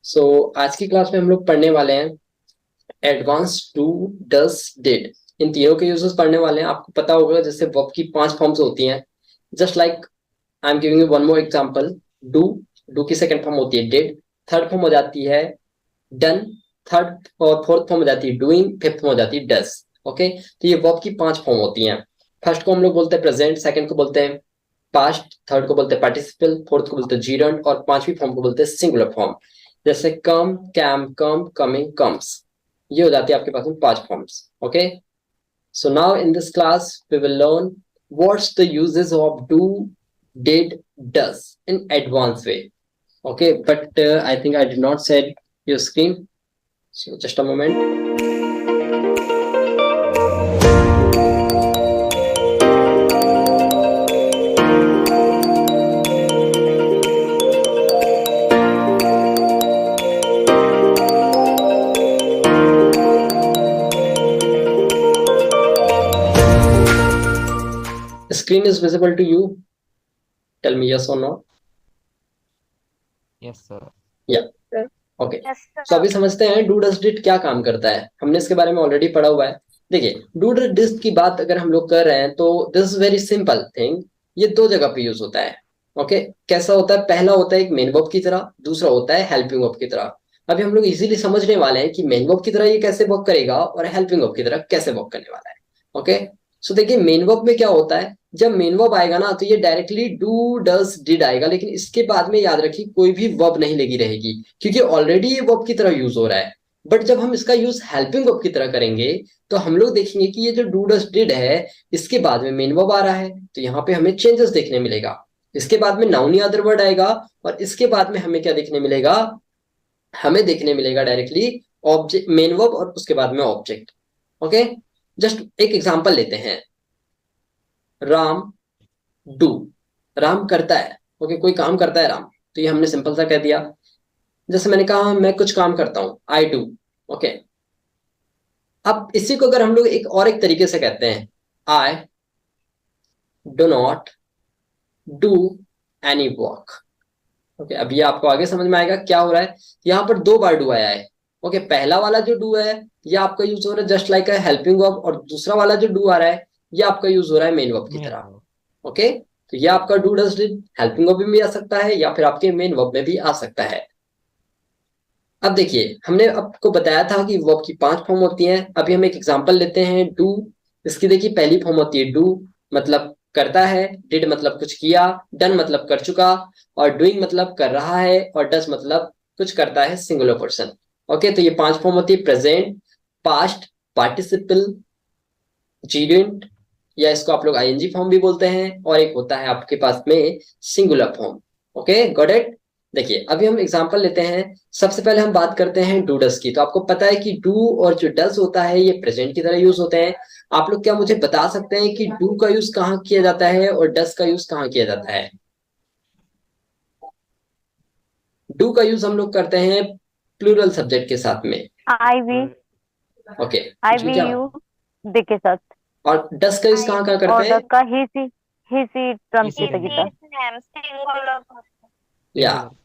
आज की क्लास में हम लोग पढ़ने वाले हैं एडवांस डू डस डिड। इन तीनों के यूजेस पढ़ने वाले हैं। आपको पता होगा जैसे वर्ब की 5 फॉर्म्स होती हैं। Just like I am giving you one more example. Do, do की सेकंड फॉर्म होती है डिड, थर्ड फॉर्म हो जाती है डन, थर्ड और फोर्थ फॉर्म हो जाती है डूइंग, फिफ्थ फॉर्म हो जाती है डस। ओके, तो ये वर्ब की 5 फॉर्म होती हैं। फर्स्ट को हम लोग बोलते हैं प्रेजेंट, सेकंड को बोलते हैं पास्ट, थर्ड को बोलते हैं पार्टिसिपल, फोर्थ को बोलते हैं जीरंड और पांचवी फॉर्म को बोलते हैं सिंगुलर फॉर्म। जैसे come, came, come, coming, comes. ये हो जाती है आपके पास में 5 forms. Okay, so now in this class we will learn what's the uses of do, did, does in advance way. Okay, but I think I did not set your screen. So just a moment. Screen is visible to you? Tell me yes or no. Yes sir. Yeah. Okay, Yes, so sir. अभी समझते हैं do does did क्या काम करता है। हमने इसके बारे में ऑलरेडी पढ़ा हुआ है। देखिए, डू डस डिड की बात अगर हम लोग कर रहे हैं तो this is very simple thing. ये दो जगह पे यूज होता है। ओके, कैसा होता है? पहला होता है एक मेन वर्ब की तरह, दूसरा होता है हेल्पिंग वर्ब की तरह। अभी हम लोग इजीली समझने वाले हैं कि मेन वर्ब की तरह ये कैसे वर्क करेगा और हेल्पिंग वर्ब की तरह कैसे वर्क करने वाला है। ओके, सो देखिए मेन वर्ब में क्या होता है, जब मेन वर्ब आएगा ना तो ये डायरेक्टली डू डस डिड आएगा, लेकिन इसके बाद में याद रखिए कोई भी वर्ब नहीं लगी रहेगी क्योंकि ऑलरेडी ये वर्ब की तरह यूज हो रहा है। बट जब हम इसका यूज हेल्पिंग वर्ब की तरह करेंगे तो हम लोग देखेंगे कि ये जो डू डस डिड है इसके बाद में मेन वर्ब आ रहा है, तो यहाँ पे हमें चेंजेस देखने मिलेगा। इसके बाद में नाउन या अदर वर्ड आएगा और इसके बाद में हमें क्या देखने मिलेगा? हमें देखने मिलेगा डायरेक्टली ऑब्जेक्ट, मेन वर्ब और उसके बाद में ऑब्जेक्ट। ओके, जस्ट एक एग्जांपल लेते हैं। राम डू, राम करता है। ओके, कोई काम करता है राम, तो ये हमने सिंपल सा कह दिया। जैसे मैंने कहा मैं कुछ काम करता हूं, आई डू। ओके, अब इसी को अगर हम लोग एक तरीके से कहते हैं, आई do not do any work. Okay, अब ये आपको आगे समझ में आएगा क्या हो रहा है। यहाँ पर 2 बार डू आया है। ओके, पहला वाला जो डू है ये आपका यूज हो रहा है जस्ट लाइक हेल्पिंग वर्ब, और दूसरा वाला जो डू आ रहा है ये आपका यूज हो रहा है मेन वर्ब की मेन तरह। वर्ब। ओके, तो ये आपका do does did helping verb में भी आ सकता है या फिर आपके मेन वर्ब में भी आ सकता है। अब देखिए हमने आपको बताया था कि वर्ब की 5 फॉर्म होती हैं। अभी हम एक एग्जांपल लेते हैं डू। इसकी देखिए पहली फॉर्म होती है डू, मतलब करता है, डिड मतलब कुछ किया, डन मतलब कर चुका, और डूइंग मतलब कर रहा है, और डस मतलब कुछ करता है, सिंगुलर पर्सन। ओके, तो ये 5 फॉर्म होती है प्रेजेंट, पास्ट, पार्टिसिपल, जीरेंट, या इसको आप लोग आईएनजी फॉर्म भी बोलते हैं, और एक होता है आपके पास में singular form. Okay, got it. देखिए अभी हम एग्जांपल लेते हैं। सबसे पहले हम बात करते हैं डू डस की। तो आपको पता है कि डू और जो डस होता है ये प्रेजेंट की तरह यूज होते हैं। आप लोग क्या मुझे बता सकते हैं कि डू का यूज कहाँ किया जाता है और डस का यूज कहाँ किया जाता है? डू का यूज हम लोग करते हैं प्लूरल सब्जेक्ट के साथ में। I will, ओके, I इसमें will क्या? you दे के साथ और डस का यूज I कहाँ कहाँ will करते और हैं? दस का ही सी ट्रम्प इसी गीता गीता या सिंगुलर।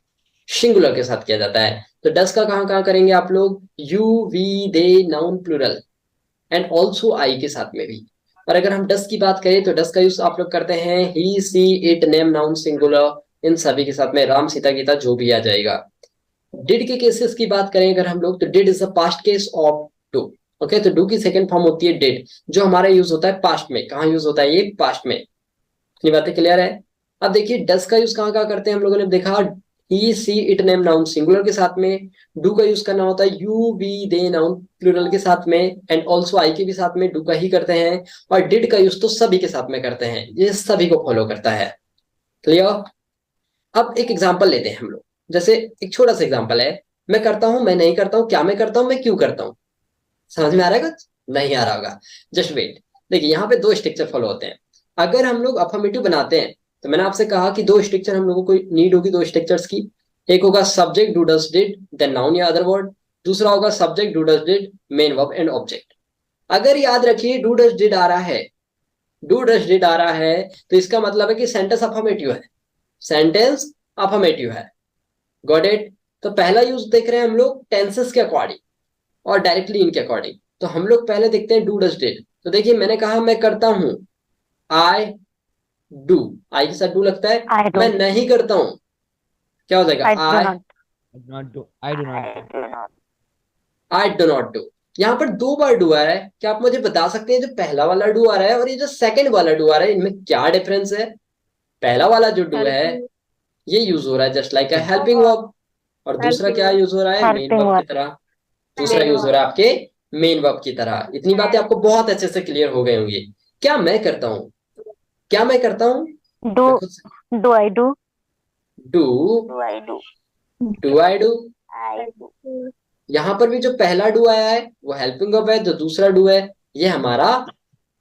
सिंगुलर के साथ किया जाता है। तो डस का कहाँ कहाँ करेंगे आप लोग? You, we, they, noun plural, and also I के साथ में भी। और अगर हम डस की बात करें तो डस का यूज आप लोग करते हैं ही, she, it, name, noun singular, इन सभी के साथ में, राम, सीता, गीता जो भी आ जाएगा। डिड के केसेस की बात करें अगर हम लोग, तो did is a past case of do. Okay, तो डू की सेकंड फॉर्म होती है डिड, जो हमारा यूज होता है पास्ट में। कहाँ यूज होता है? ये पास्ट में। इतनी बातें क्लियर है? अब देखिए डस का यूज कहाँ कहाँ करते हैं हम लोगों ने देखा। He, she, it, name, noun singular के साथ में। डू का यूज करना होता है you, we, they, noun plural के साथ में, एंड ऑल्सो आई के भी साथ में डू का ही करते हैं। और डिड का यूज तो सभी के साथ में करते हैं, ये सभी को फॉलो करता है। क्लियर? अब एक एग्जाम्पल लेते हैं हम लोग। जैसे एक छोटा सा एग्जाम्पल है, मैं करता हूं, मैं नहीं करता हूं, क्या मैं करता हूं, मैं क्यों करता हूं। समझ में आ रहा है कुछ? नहीं आ रहा होगा, जस्ट वेट। देखिए यहाँ पे 2 स्ट्रक्चर फॉलो होते हैं। अगर हम लोग अफर्मेटिव बनाते हैं तो मैंने आपसे कहा कि 2 स्ट्रक्चर हम लोगों को नीड होगी, 2 स्ट्रक्चर्स की। एक होगा subject do does did then noun या अदर वर्ड, दूसरा होगा subject do does did main verb and object. अगर याद रखिए डू डज डिड आ रहा है, डू डज डिड आ रहा है, तो इसका मतलब है कि सेंटेंस अफर्मेटिव है, सेंटेंस अफर्मेटिव है। Got it? तो पहला यूज देख रहे हैं हम लोग टेंसेस के अकॉर्डिंग और डायरेक्टली इनके अकॉर्डिंग। तो हम लोग पहले देखते हैं डू डज डिड। तो देखिए मैंने कहा मैं करता हूं, आई डू, आई के साथ डू लगता है। I मैं do. नहीं करता हूं, क्या हो जाएगा? I do I not. I do not I do. do not. I do not do. यहाँ पर दो बार डू आ रहा है। क्या आप मुझे बता सकते हैं जो पहला वाला डू आ रहा है और ये जो सेकंड वाला डू आ रहा है इनमें क्या डिफरेंस है? पहला वाला जो डू है ये यूज हो रहा है just like a helping verb, और दूसरा क्या यूज हो रहा है? मेन Helping वर्ब की verb. तरह। दूसरा यूज हो रहा है आपके मेन वर्ब की तरह। इतनी बातें आपको बहुत अच्छे से क्लियर हो गई होंगी। क्या मैं करता हूँ? क्या मैं करता हूँ? मैं Do खुद do I do? Do, Do I do? Do I do. I do. यहाँ पर भी जो पहला डू आया है वो हेल्पिंग वर्ब है, जो दूसरा डू है ये हमारा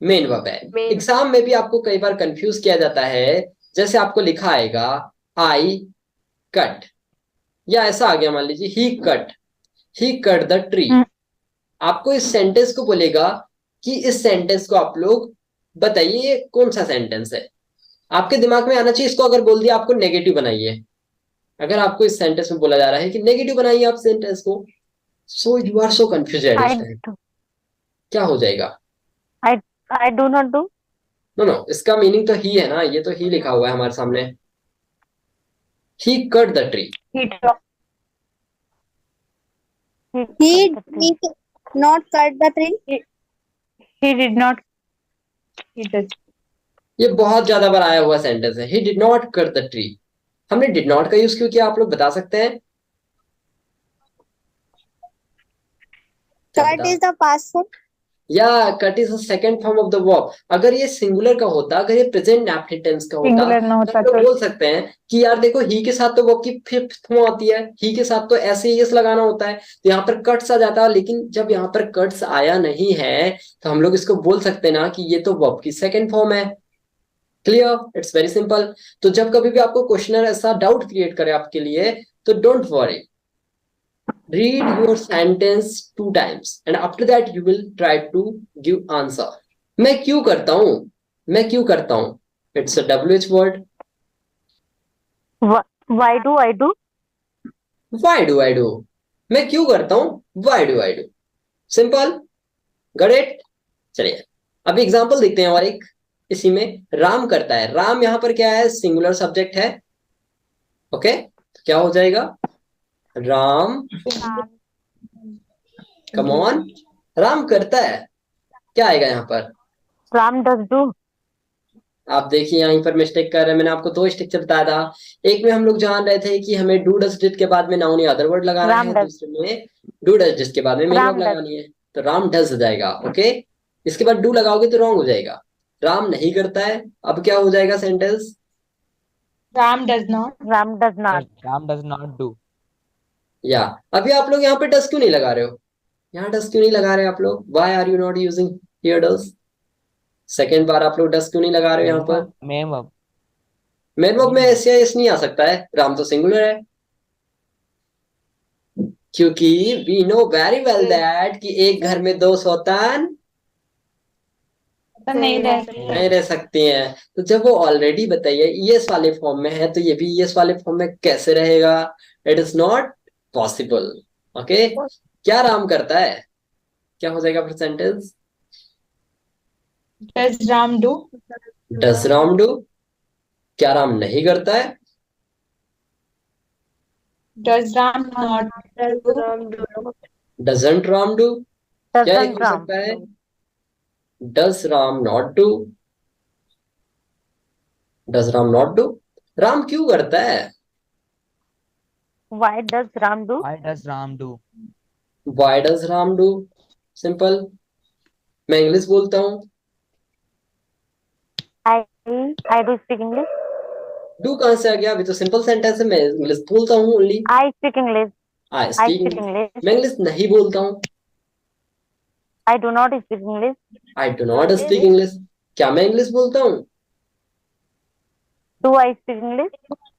मेन वर्ब है। एग्जाम में भी आपको कई बार कंफ्यूज किया जाता है। जैसे आपको लिखा आएगा आई कट, या ऐसा आ गया मान लीजिए ही कट द ट्री। हम्म। आपको इस सेंटेंस को बोलेगा कि इस सेंटेंस को आप लोग बताइए ये कौन सा सेंटेंस है। आपके दिमाग में आना चाहिए इसको। अगर बोल दिया आपको नेगेटिव बनाइए, अगर आपको इस सेंटेंस में बोला जा रहा है कि नेगेटिव बनाइए आप सेंटेंस को, so you are so confuse at I इस टाइम। do. क्या हो जाएगा? I do not do. No no, इसका मीनिंग तो ही है ना, ये तो ही लिखा हुआ है हमारे सामने। He cut the tree. He He cut the tree. did not cut the tree. He did not. He does. ये बहुत ज्यादा बार आया हुआ सेंटेंस है, he did not cut the tree. हमने डिड नॉट का यूज क्यों किया आप लोग बता सकते हैं? क्या Cut बता? is the past form. या cut is second form of the verb. अगर ये सिंगुलर का होता, अगर ये प्रेजेंट इंडेफिनिट टेंस का होता, Singular ना तो होता हम लोग तो बोल सकते हैं कि यार देखो ही के साथ तो वर्ब की फिफ्थ फॉर्म आती है, ही के साथ तो ऐसे ही यस लगाना होता है, तो यहाँ पर कट्स आ जाता है। लेकिन जब यहाँ पर कट्स आया नहीं है तो हम लोग इसको बोल सकते हैं ना कि ये तो वर्ब की सेकंड फॉर्म है। क्लियर? It's very simple. तो जब कभी भी आपको क्वेश्चनर ऐसा डाउट क्रिएट करे आपके लिए, तो don't worry, read your sentence 2 times and after that you will try to give answer. मैं क्यों करता हूं? मैं क्यों करता हूं? It's a WH word. why do I do? Why do I do? मैं क्यों करता हूं? Why do I do? Simple. Got it? चलिए अब एग्जांपल देखते हैं और एक इसी में राम करता है। राम यहाँ पर क्या है? सिंगुलर सब्जेक्ट है। ओके, तो क्या हो जाएगा? राम, कम ऑन, राम करता है। क्या आएगा यहाँ पर? Ram does do. आप देखिए यहीं पर मिस्टेक कर रहे हैं। मैंने आपको दो स्ट्रक्चर बताया था। एक में हम लोग जान रहे थे कि हमें डू डज डिड के बाद में नाउन या अदर वर्ड लगाना राम है, does. दूसरे में डू डज डिड के बाद में मेन राम वर्ब does. लगानी है। तो राम डज हो जाएगा। ओके, इसके बाद डू लगाओगे तो रॉन्ग हो जाएगा। राम नहीं करता है। अब क्या हो जाएगा sentence? Ram does not. Ram does not. Ram does not do. या अभी आप लोग यहाँ पे डज क्यों नहीं लगा रहे हो? यहाँ डज क्यों नहीं लगा रहे आप लोग? Why are you not using here does? Second बार आप लोग डज क्यों नहीं लगा रहे हो यहाँ पर? Main verb. मेन वर्ब में ऐसे ऐसे नहीं आ सकता है। राम तो सिंगुलर है, क्योंकि we know very well that कि एक घर में दो सौतान तो नहीं रह नहीं रह सकती हैं। तो जब वो ऑलरेडी बताइए ईएस वाले फॉर्म में है, तो ये भी ईएस वाले फॉर्म में कैसे रहेगा? It is not possible. Okay, क्या राम करता है? क्या हो जाएगा फिर sentence? Does Ram do? Does Ram do? क्या राम नहीं करता है? Does Ram not do? Doesn't Ram do? क्या एक Doesn't हो Ram. सकता है? Does Ram not do? Does Ram not do? Ram क्यों करता है? Why does Ram do? Why does Ram do? Why does Ram do? Simple. मैं इंग्लिश बोलता हूँ। I do speak English. Do कहाँ से आ गया? अभी तो सिंपल सेंटेंस है। मैं इंग्लिश बोलता हूँ only. I speak English. I I speak speak English. English. मैं इंग्लिश नहीं बोलता हूँ। I do not speak English. I do not speak English. क्या मैं इंग्लिश बोलता हूँ? Do I speak English?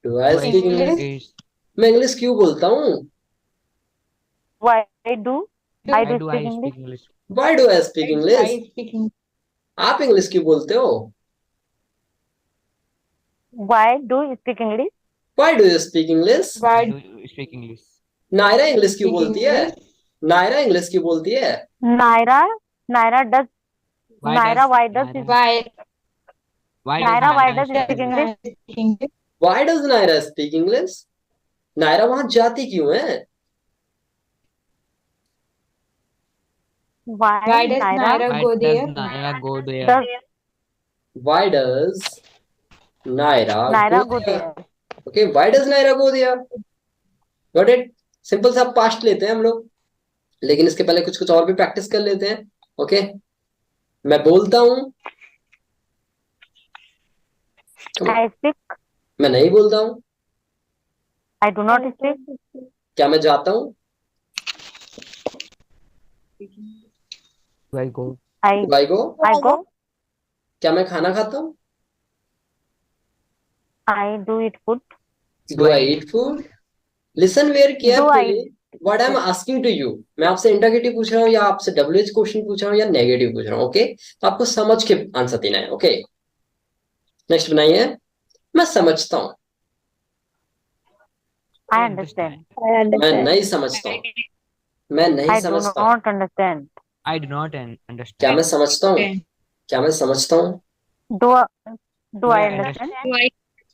Do I speak English? Is मैं English क्यों बोलता हूँ? Why do I why do do speak I English? speak English? Why do I speak I English? speak English. आप English क्यों बोलते हो? Why do you speak English? Why do you speak English? Why Do you speak English? Naira English क्यों Speak बोलती है? English. Naira English क्यों बोलती है? Naira, Naira does, Why Naira, does why does Naira- it, Why why does Naira, why Naira does speak it speak does English? Naira speak English? Why does Naira speak English? Naira वहां जाती क्यों है? Why Why does Naira Naira Why go does there? Naira go there? does Why does Naira Naira go go there? there? Okay, why does Naira go there? Got it? Simple सा past लेते हैं हम लोग, लेकिन इसके पहले कुछ कुछ और भी प्रैक्टिस कर लेते हैं. ओके, मैं बोलता हूँ, I speak, मैं नहीं बोलता हूँ. I do not speak, क्या मैं जाता हूँ? Do I go? I Do I go? I go, क्या मैं खाना खाता हूँ? I do eat food, Do I eat food? Listen very carefully. What I'm asking to you, मैं आपसे इंटरगेटिव पूछ रहा हूँ या आपसे WH क्वेश्चन पूछ रहा हूँ या नेगेटिव पूछ रहा हूँ. ओके, तो आपको समझ के आंसर देना है. ओके, नेक्स्ट बनाइए. मैं समझता हूँ. I understand, मैं नहीं समझता हूँ. मैं नहीं I do समझता हूँ. not understand, I do not क्या understand. मैं समझता हूँ? क्या मैं समझता हूँ? do Do I I understand? Do I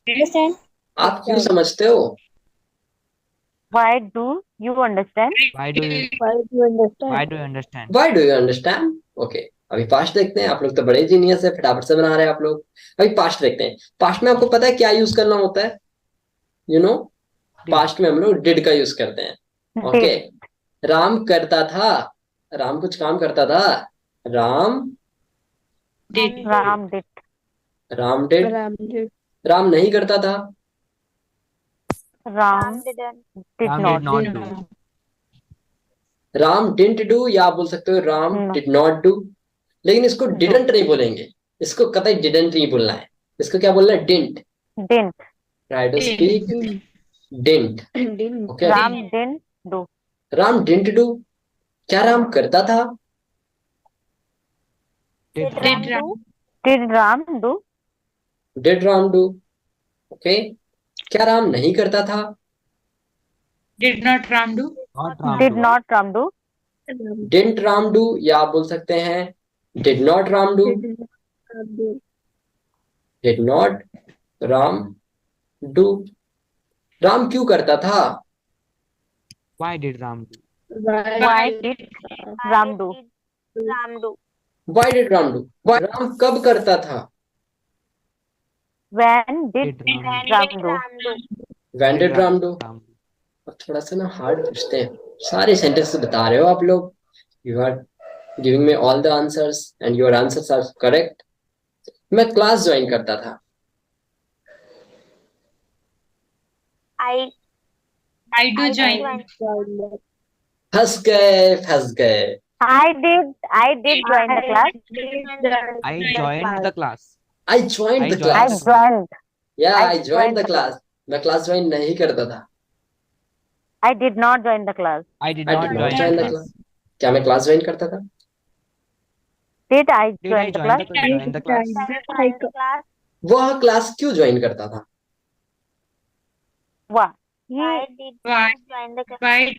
understand? आप क्यों समझते हो? Why do you understand? Why do you Why do you understand? Why do Why do you understand? you understand? Okay, अभी पास्ट देखते हैं. आप लोग तो बड़े जीनियस है, फटाफट से बना रहे हैं आप लोग. अभी पास्ट देखते हैं. पास्ट में आपको पता है क्या यूज करना होता है? यू नो, पास्ट में हम लोग डिड का यूज करते हैं. ओके, राम करता था. राम कुछ काम करता था. Ram Did. Ram did, Ram did. Ram नहीं करता था. Ram did Ram not, did not do. Ram didn't do, या आप बोल सकते हो Ram No. Did not do. लेकिन इसको No. डिडंट नहीं बोलेंगे. इसको कतई डिडंट नहीं बोलना है. इसको क्या बोलना है? Didn't. didn't, try to speak didn't. Okay, Ram didn't do, Ram didn't do. क्या राम करता था? Did Did Ram did Ram do? Did Ram do. Okay, क्या राम नहीं करता था? did not Ram do? not Ram Did do? not Ram do? Didn't Ram do, या आप बोल सकते हैं did not Ram do. Did not Ram do. Ram क्यों करता था? Why did Ram do? Why did Ram do? Why did Ram do. Ram कब करता था? When did Did Ram Ram do? When did Ram do. Ram do? अब थोड़ा सा ना हार्ड पूछते हैं. सारे सेंटेंस बता रहे हो आप लोग. You are giving me all the answers and your answers are correct. मैं क्लास ज्वाइन करता था. I do join. फंस गए, फंस गए. I did join the class. I joined the class. I joined the I I class. joined. Yeah, I I joined joined the the class. मैं class join नहीं करता था. I did not join the class. I did I not did not join join the the class. class. क्या मैं class join करता था? Did I Did I join the join class? join the class? वह class क्यों join करता था? Why? He Why? Why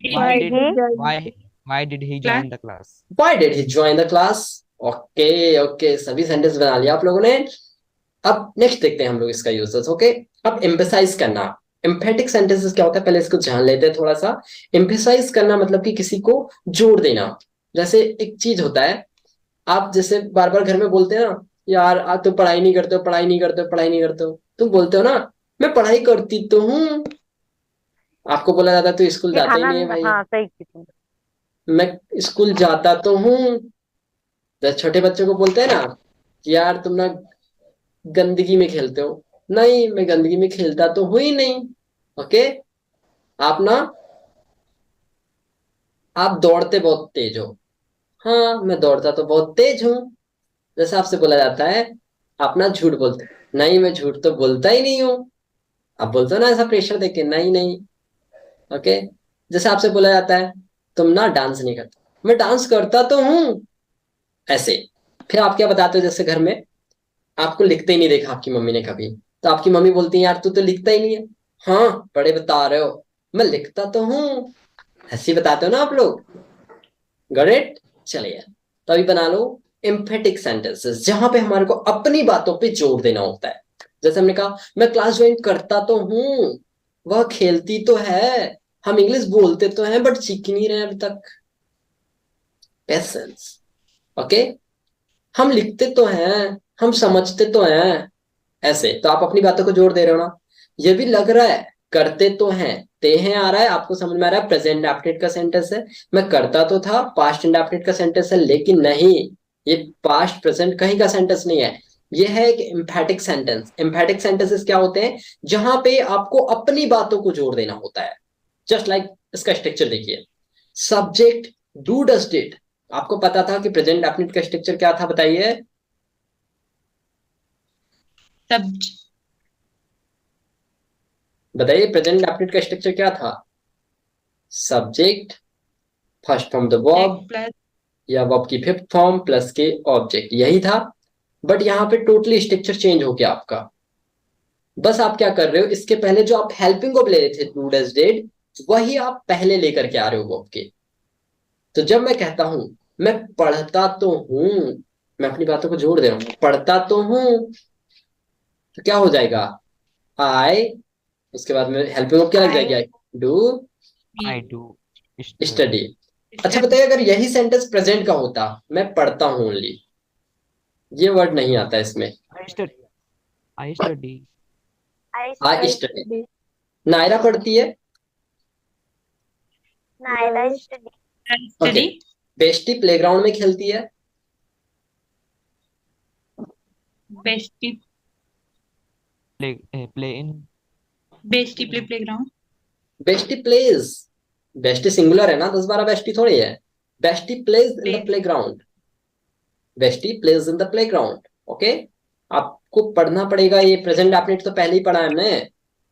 Why did did he why did he Class? join the class? Why did he join the class? Okay okay, सभी sentence बना लिया आप लोगों ने. अब नेक्स्ट देखते हैं हम लोग इसका यूजेस. ओके, अब एम्फेसाइज करना. एम्फेटिक सेंटेंसेस क्या होता है, पहले इसको जान लेते हैं थोड़ा सा. एम्फेसाइज करना मतलब कि किसी को जोड़ देना. जैसे एक चीज होता है, आप जैसे बार बार घर में बोलते हैं ना, यार आज तो पढ़ाई नहीं करते हो, पढ़ाई नहीं करते हो, पढ़ाई नहीं करते हो. तुम बोलते हो ना, मैं पढ़ाई करती तो हूँ. आपको बोला जाता है तो स्कूल जाता ही नहीं है भाई. हाँ सही की तुम. मैं स्कूल जाता तो हूँ. जैसे छोटे बच्चों को बोलते हैं ना कि यार तुम ना गंदगी में खेलते हो. नहीं, मैं गंदगी में खेलता तो हूँ ही नहीं. ओके, आप ना, आप दौड़ते बहुत तेज हो. हाँ, मैं दौड़ता तो बहुत तेज हूँ. जैसे आपसे बोला जाता है आप ना झूठ बोलते. नहीं, मैं झूठ तो बोलता ही नहीं हूँ. आप बोलते हो ना ऐसा प्रेशर देके, नहीं नहीं. ओके, जैसे आपसे बोला जाता है तुम ना डांस नहीं करते. मैं डांस करता तो हूँ, ऐसे. फिर आप क्या बताते हो, जैसे घर में आपको लिखते ही नहीं देखा आपकी मम्मी ने कभी, तो आपकी मम्मी बोलती है यार तू तो लिखता ही नहीं है. हाँ, बड़े बता रहे हो, मैं लिखता तो हूँ. हंसी बताते हो ना आप लोग, गॉट इट। चलिए, तो अभी बना लो एम्फेटिक सेंटेंसेस, जहां पे हमारे को अपनी बातों पे जोर देना होता है। जैसे हमने कहा, मैं क्लास ज्वाइन करता तो हूँ, वह खेलती तो है, हम इंग्लिश बोलते तो हैं बट सीख ही नहीं रहे अभी तक। पेशेंस। ओके, हम लिखते तो हैं, हम समझते तो हैं, ऐसे तो आप अपनी बातों को जोड़ दे रहे हो ना। ये भी लग रहा है, करते तो हैं, ते हैं आ रहा है, आपको समझ में आ रहा है प्रेजेंट इंडेफिनिट का सेंटेंस है। मैं करता तो था, पास्ट इंडेफिनिट का सेंटेंस है, लेकिन नहीं, ये पास्ट प्रेजेंट कहीं का सेंटेंस नहीं है। ये है एक एम्फेटिक सेंटेंस। एम्फेटिक सेंटेंसेस क्या होते हैं? जहां पे आपको अपनी बातों को जोड़ देना होता है। जस्ट लाइक इसका स्ट्रक्चर देखिए, सब्जेक्ट डू डज डिड। आपको पता था कि प्रेजेंट इंडेफिनिट का स्ट्रक्चर क्या था, बताइए। सब बताइए, प्रेजेंट इंडेफिनिट का स्ट्रक्चर क्या था? Subject, first form the verb, plus या वर्ब की फिफ्थ फॉर्म प्लस के ऑब्जेक्ट, यही था। बट यहाँ पे टोटली स्ट्रक्चर चेंज हो गया आपका। बस आप क्या कर रहे हो, इसके पहले जो आप हेल्पिंग वर्ब ले रहे थे डू डज डिड, वही आप पहले लेकर के आ रहे हो वर्ब के। तो जब मैं कहता हूं मैं पढ़ता तो हूं, मैं अपनी बातों को जोड़ दे रहा हूं, पढ़ता तो हूं, तो क्या हो जाएगा? आई, उसके बाद में हेल्पिंग वर्ब क्या लग जाएगी? Do I do study. अच्छा बताइए, अगर यही सेंटेंस प्रेजेंट का होता, मैं पढ़ता हूं ओनली, ये वर्ड नहीं आता इसमें। I study. I study. I study. Naira पढ़ती है। स्टडी बेस्टी प्लेग्राउंड में खेलती है। Bestie Play in. Bestie playground bestie plays, bestie singular है ना, 10-12 बेस्टी थोड़ी है। Bestie plays in the playground, bestie plays in the playground. Okay, आपको पढ़ना पड़ेगा, ये प्रेजेंट आपने तो पहले ही पढ़ा है हमने,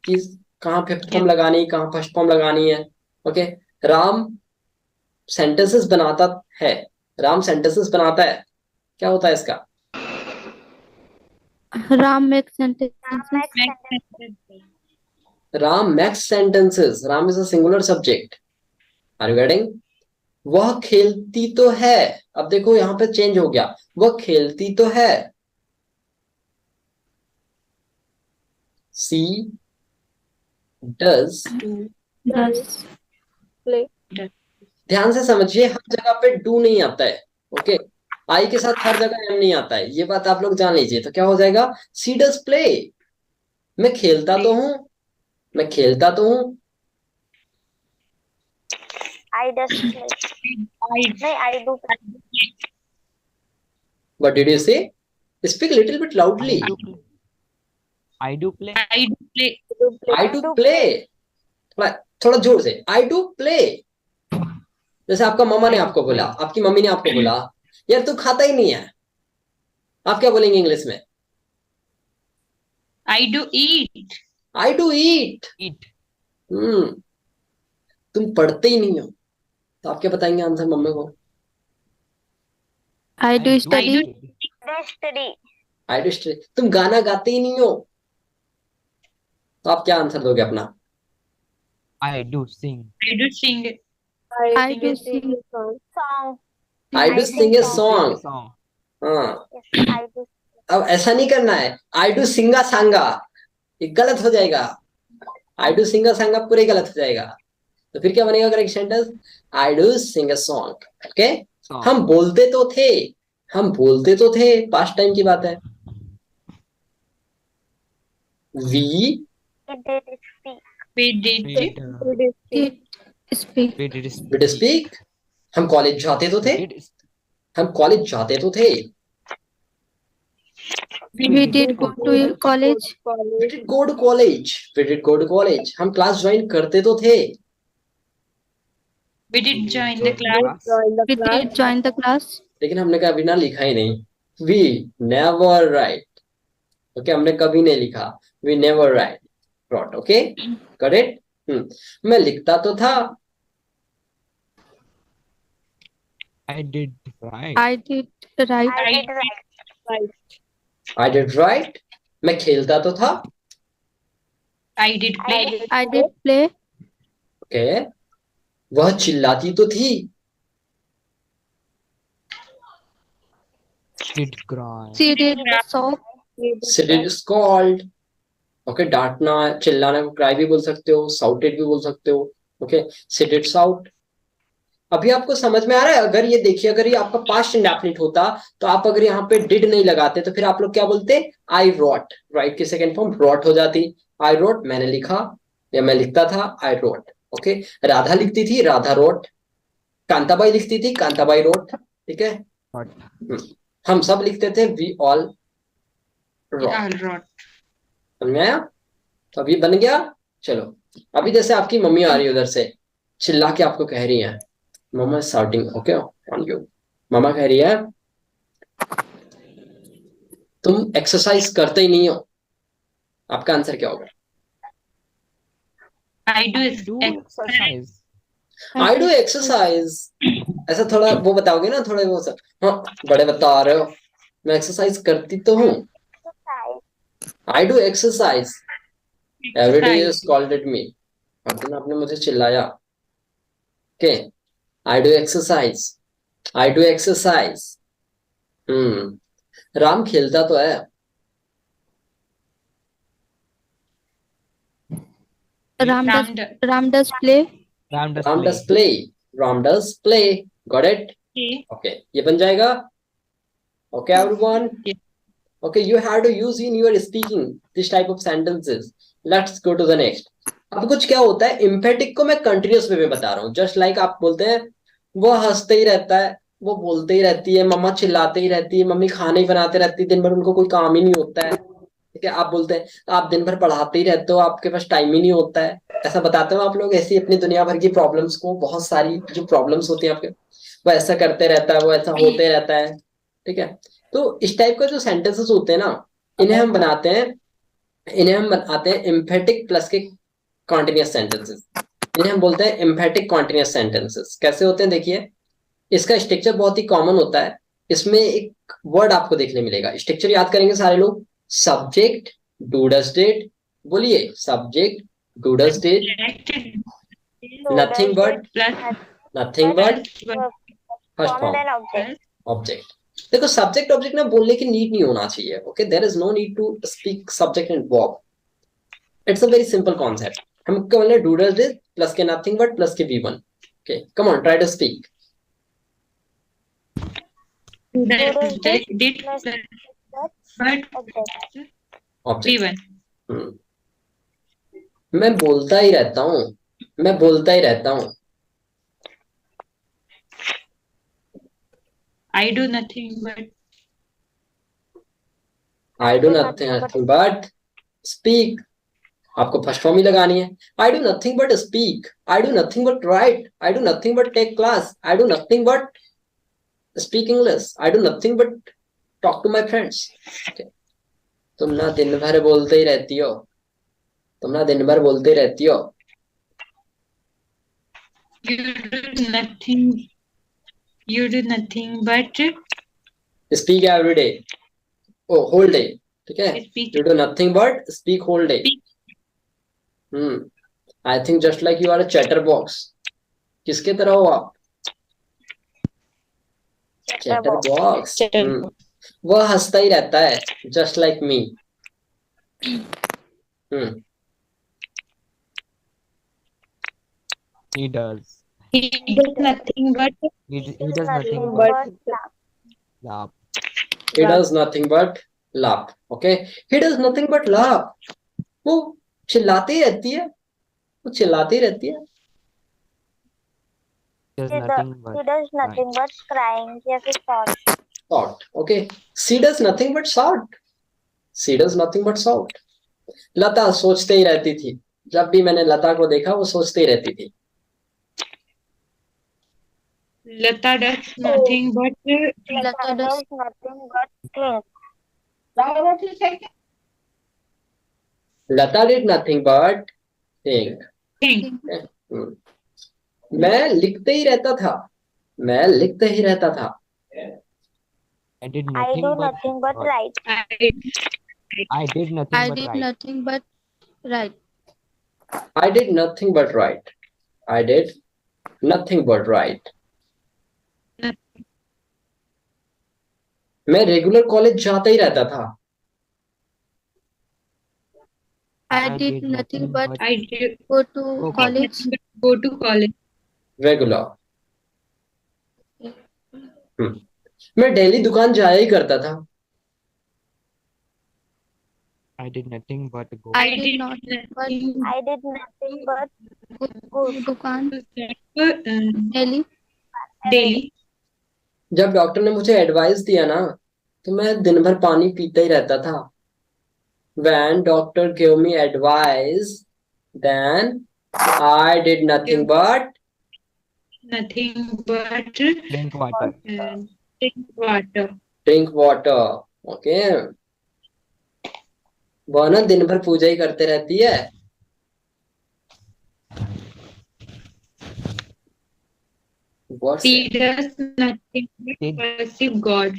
कि कहाँ फिफ्थ फॉर्म लगानी, कहाँ फर्स्ट फॉर्म लगानी है। ओके, राम सेंटेंसेस बनाता है, राम सेंटेंसेस बनाता है, क्या होता है इसका? Ram makes sentences. Ram makes sentences, Ram is a singular subject. Are you getting? वह खेलती तो है, अब देखो यहां पे चेंज हो गया, वह खेलती तो है। सी डज, Does. ध्यान से समझिए, हर जगह पे डू नहीं आता है। ओके, आई के साथ हर जगह एम नहीं आता है, ये बात आप लोग जान लीजिए। तो क्या हो जाएगा? सी डज प्ले, मैं खेलता तो हूं, मैं खेलता तो हूं। I does play. नहीं, I do play. What did you say? Speak little bit loudly. I do play. I do play I do play, थोड़ा थोड़ा जोर से, आई डू प्ले। जैसे आपका मामा ने आपको बोला, आपकी मम्मी ने आपको बोला, यार तू खाता ही नहीं है, आप क्या बोलेंगे इंग्लिश में? I do eat I do eat. Eat. तुम पढ़ते ही नहीं हो, तो आप क्या बताएंगे आंसर मम्मी को? I do I study. They study. I do study. तुम गाना गाते ही नहीं हो, तो आप क्या आंसर दोगे अपना? I do sing. I do sing I do sing. Song. I do sing a Sing a song. song. हाँ, Yes, I do. अब ऐसा नहीं करना है, आई डू सिंगा सांगा, ये गलत हो जाएगा। आई डू सिंगा सांगा पूरे गलत हो जाएगा। तो फिर क्या बनेगा correct sentence? I do sing a song. Okay, Song. हम बोलते तो थे, हम बोलते तो थे, पास्ट टाइम की बात है। We We did speak. We did Did, Did speak. we did did speak, हम कॉलेज जाते तो थे, did हम कॉलेज जाते तो थे। We did go to college. We did go to college, we did go to college, हम class join करते तो थे। We did join the class We did join the class. लेकिन हमने कभी ना लिखा ही नहीं, वी नेवर राइट। ओके, हमने कभी नहीं लिखा, we never write wrote. Okay, correct. मैं लिखता तो था, I did right. I did write. I did write. I did right. मैं खेलता तो था, I did play I did play. Okay, वह चिल्लाती तो थी। Did cry. She did sob. She did scold. Okay, डांटना, चिल्लाना को क्राई भी बोल सकते हो, साउटेड भी बोल सकते हो। Okay, she did shout. अभी आपको समझ में आ रहा है? अगर ये देखिए, अगर ये आपका पास्ट इंडेफिनिट होता तो आप अगर यहाँ पे डिड नहीं लगाते तो फिर आप लोग क्या बोलते? I wrote. राइट की सेकंड फॉर्म रोट हो जाती। आई रोट, मैंने लिखा या मैं लिखता था, आई रोट। ओके, राधा लिखती थी, राधा रोट। कांताबाई लिखती थी, कांताबाई रोट। ठीक है, What? हम सब लिखते थे, we all wrote. All right. समझ में आया? तो अभी बन गया। चलो, अभी जैसे आपकी मम्मी आ रही है उधर से, चिल्ला के आपको कह रही है, मम्मा शाउटिंग ओके ऑन यू। मम्मा कह रही है तुम एक्सरसाइज करते ही नहीं हो। आपका आंसर क्या होगा? I do Do exercise. exercise. I do exercise. ऐसा थोड़ा वो बताओगे ना, थोड़ा वो सा, हाँ बड़े बता रहे हो, मैं एक्सरसाइज करती तो हूँ। Exercise. I do exercise every day, you Exercise. Scolded me. हर दिन आपने मुझे चिल्लाया। Okay, I do exercise, I do exercise. Ram खेलता तो है। Ram does, Ram does. Ram does play. Ram does Ram play. Does play, Ram does play. Got it? Okay. Okay, ये बन जाएगा। Okay everyone, Yeah. okay, you have to use in your speaking this type of sentences. Let's go to the next. अब कुछ क्या होता है, emphatic को मैं कंटिन्यूस वे में बता रहा हूँ। जस्ट लाइक आप बोलते हैं वो हंसते ही रहता है, वो बोलते ही रहती है, मम्मा चिल्लाते ही रहती है, मम्मी खाने ही बनाते रहती है, दिन भर उनको कोई काम ही नहीं होता है। ठीक है, आप बोलते हैं आप दिन भर पढ़ाते ही रहते हो, आपके पास टाइम ही नहीं होता है। ऐसा बताते हो आप लोग, ऐसी अपनी दुनिया भर की प्रॉब्लम्स को, बहुत सारी जो प्रॉब्लम्स होती है आपके, वो ऐसा करते रहता है, वो ऐसा होते रहता है। ठीक है, तो इस टाइप का जो सेंटेंसेस होते हैं ना, इन्हें हम बनाते हैं, इन्हें हम बनाते हैं एम्फेटिक प्लस के कॉन्टिन्यूअस सेंटेंसेस। इन्हें हम बोलते हैं एम्फेटिक कॉन्टिन्यूअस सेंटेंसेस। कैसे होते हैं देखिए, इसका स्ट्रक्चर बहुत ही कॉमन होता है। इसमें एक वर्ड आपको देखने मिलेगा, स्ट्रक्चर याद करेंगे सारे लोग। Subject, do does did. बोलिए, subject, do does did, nothing but, Plus. Nothing but Plus. First Form form then object. Object. देखो, सब्जेक्ट ऑब्जेक्ट ना बोलने की नीड नहीं होना चाहिए। Okay, there is no need to speak subject and verb. It's a very simple concept. हम केवल do does did plus के नथिंग बट प्लस के V one. Okay, come on, try to speak. Did Plus but object. Object. V1. मैं बोलता ही रहता हूँ, मैं बोलता ही रहता हूँ। I do nothing but. I do nothing but speak. आपको फर्स्ट फॉर्म ही लगानी है। I do nothing but speak, I do nothing but write, I do nothing but take class, I do nothing but speak English, I do nothing but talk to my friends. तुम ना दिन भर बोलते ही रहती हो, तुम ना दिन भर बोलते ही रहती हो। You do nothing. You do nothing but speak every day, oh whole day. ठीक है, speak. You do nothing but speak whole day. I think just like you are a chatterbox. किसके तरह हो आप? Chatterbox. वह हंसता ही रहता है, just like me. He does. He does nothing but. He does nothing Nothing but but laugh. laugh. He does nothing but laugh. Okay, he does nothing but laugh. वो चिल्लाती ही रहती है, वो चिल्लाती ही रहती है। Does He nothing he but does nothing but crying. या फिर shout. Shout. Okay, she does nothing but shout. She does nothing but shout. लता सोचते ही रहती थी। जब भी मैंने लता को देखा, वो सोचते ही रहती थी। Lata does nothing but. Lata does nothing but think. Lata did nothing but think. Think. मैं लिखते ही रहता था, मैं लिखते ही रहता था। I did I nothing do but nothing but write. I did nothing I but did write. nothing but write. I did nothing but write. I did nothing but right. मैं regular college जाता ही रहता था। I did nothing but I did go to college. nothing but go to college. Regular. मैं daily दुकान जाया ही करता था। I did nothing but go. I did not but nothing I did nothing but go to दुकान uh, daily. daily. जब doctor ने मुझे advice दिया ना, तो मैं दिन भर पानी पीता ही रहता था। When doctor gave me advice, then I did nothing but Drink water. Drink water. drink water. Okay. वो ना दिन भर पूजा ही करते रहती है। She does nothing but worship God.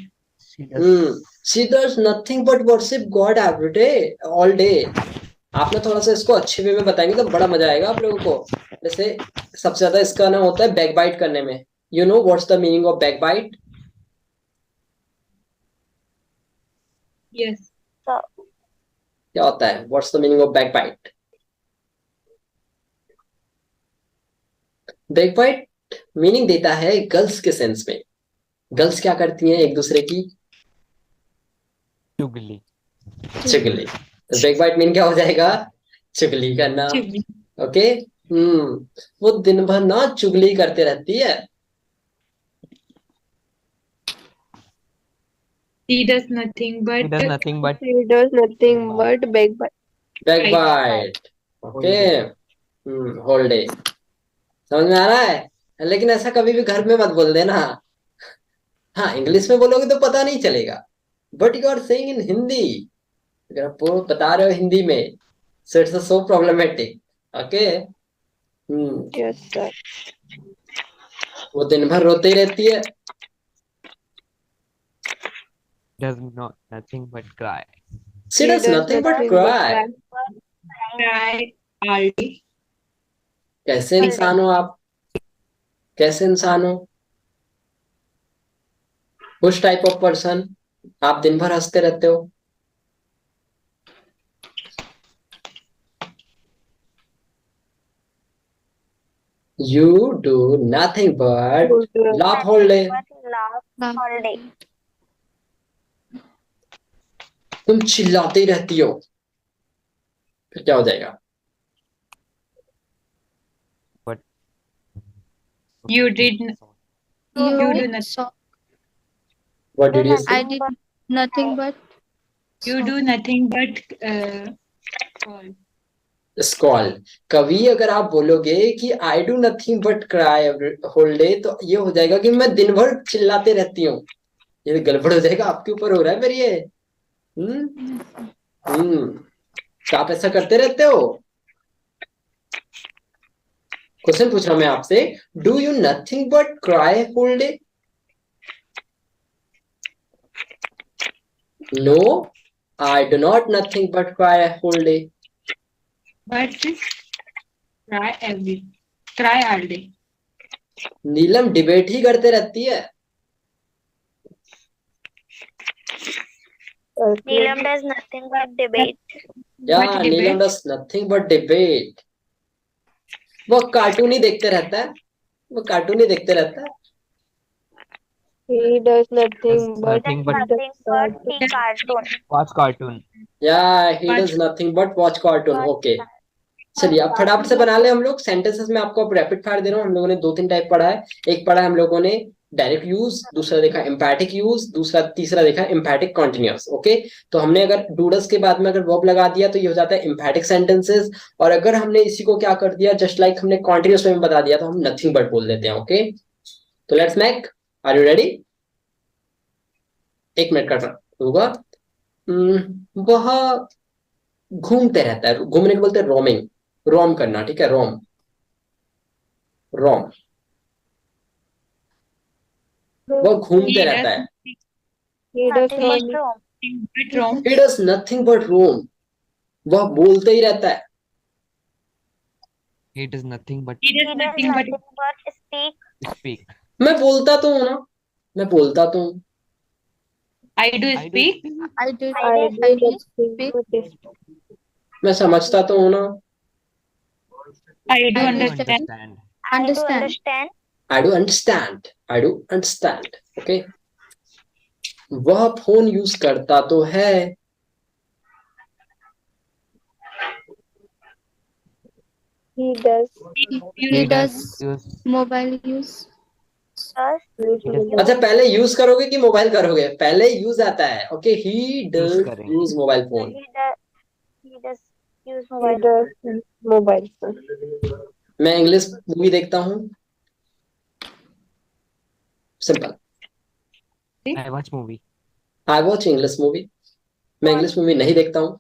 She does nothing but worship God every day, all day. आप ना थोड़ा सा इसको अच्छे वे में बताएंगे तो बड़ा मजा आएगा आप लोगों को। जैसे सबसे ज्यादा इसका ना होता है बैक बाइट करने में। You know what's the meaning of backbite? Yes. क्या होता है? What's the meaning of backbite? Backbite meaning देता है गर्ल्स के सेंस में। गर्ल्स क्या करती हैं एक दूसरे की? चुगली। चुगली। तो बैक बाइट मीन क्या हो जाएगा? चुगली करना। ओके। वो दिन भर ना चुगली करते रहती है। He does nothing but He does nothing but He does nothing but backbite. Backbite. Okay. Whole day. समझ में आ रहा है? लेकिन ऐसा कभी भी घर में मत बोल देना। हाँ, इंग्लिश में बोलोगे तो पता नहीं चलेगा, but you are saying in Hindi. अगर आप बता रहे हो हिंदी में, so it's so problematic. Okay. Yes, sir. वो दिन भर रोती रहती है। does not nothing but cry. She does nothing but cry. cry all day. कैसे इंसान हो आप? कैसे इंसान हो? उस टाइप ऑफ पर्सन आप दिन भर हंसते रहते हो। You do nothing but laugh whole day. Laugh all day. तुम चिल्लाती रहती हो, फिर क्या हो जाएगा? But You did You do did nothing. so What did you say? I did nothing but You do nothing but call. स्कॉल। कभी अगर आप बोलोगे कि I do nothing but cry whole day, तो ये हो जाएगा कि मैं दिन भर चिल्लाते रहती हूँ। ये गड़बड़ हो जाएगा, आपके ऊपर हो रहा है फिर ये। तो आप ऐसा करते रहते हो। क्वेश्चन पूछ रहा हूं मैं आपसे, do you nothing but cry whole day? No, I do not nothing but cry whole day. But cry all day. Neelam debate ही करते रहती है। Neelam does nothing but debate. Yeah, Neelam does nothing but debate. वो cartoon ही देखते रहता है। वो कार्टून ही देखते रहता है। He does nothing but Nothing but see cartoon. watch cartoon. Yeah, he does nothing but watch cartoon. Okay. चलिए अब फटाफट से बना ले हम लोग सेंटेंसेस में। आपको अब रैपिड फायर दे रहा हूँ। हम लोगों ने 2-3 टाइप पढ़ा है। एक पढ़ा हम लोगों ने डायरेक्ट यूज, दूसरा देखा एम्पैटिक यूज, तीसरा देखा एम्पैटिक कॉन्टिन्यूअस। ओके, तो हमने अगर डूडस के बाद में अगर वर्ब लगा दिया तो ये हो जाता है एम्पैटिक सेंटेंसेस। और अगर हमने इसी को क्या कर दिया, जस्ट लाइक हमने कॉन्टिन्यूअस में बता दिया, तो हम नथिंग बट बोल देते हैं। ओके, तो let's make. Are you ready? 1 minute का होगा। वह घूमते रहता है। घूमने को बोलते हैं रोमिंग। रोम करना, ठीक है? रोम, रोम। वो घूमते रहता है। he does Nothing but not roam. But wrong. He does nothing but roam. वह बोलते ही रहता है। He does nothing but He He does does nothing but nothing but speak. Speak. मैं बोलता तो हूँ ना, मैं बोलता तो हूँ। I do I do speak. speak. I did. I I did speak. मैं समझता तो हूँ ना, I do I do understand. understand. I do Understand. understand. I do understand. I do understand. Okay. वह फोन यूज करता तो है, He does. He does use. mobile use. Does. He does अच्छा पहले यूज करोगे कि मोबाइल करोगे? पहले यूज आता है। ओके, ही use डज करेंगे। Use mobile phone. He does use mobile. मैं इंग्लिश मूवी देखता हूँ, simple. I watch movie. I watch English movie. मैं इंग्लिश मूवी नहीं देखता हूँ।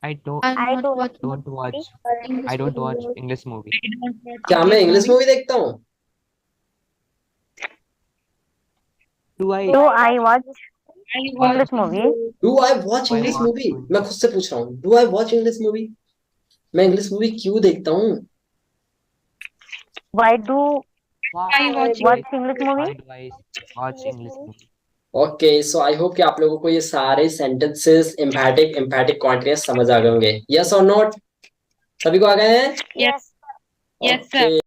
I don't I I'm not watching don't watch. English I don't movie. watch English movie. I don't watch क्या मैं English movie. Movie देखता हूँ? Do I? Do I watch I watch movie? Do I watch I English watch movie? movie. मैं खुद से पूछ रहा हूँ, do I watch English movie? मैं इंग्लिश मूवी क्यों देखता हूँ? Why do I watch watch English movie? Why do I watch English movie? Okay, so I hope कि आप लोगों को ये सारे सेंटेंसेस एम्फैटिक कॉन्टिन्यूअस समझ आ गए होंगे। यस और नोट? सभी को आ गए हैं? Yes. Yes, sir. ओके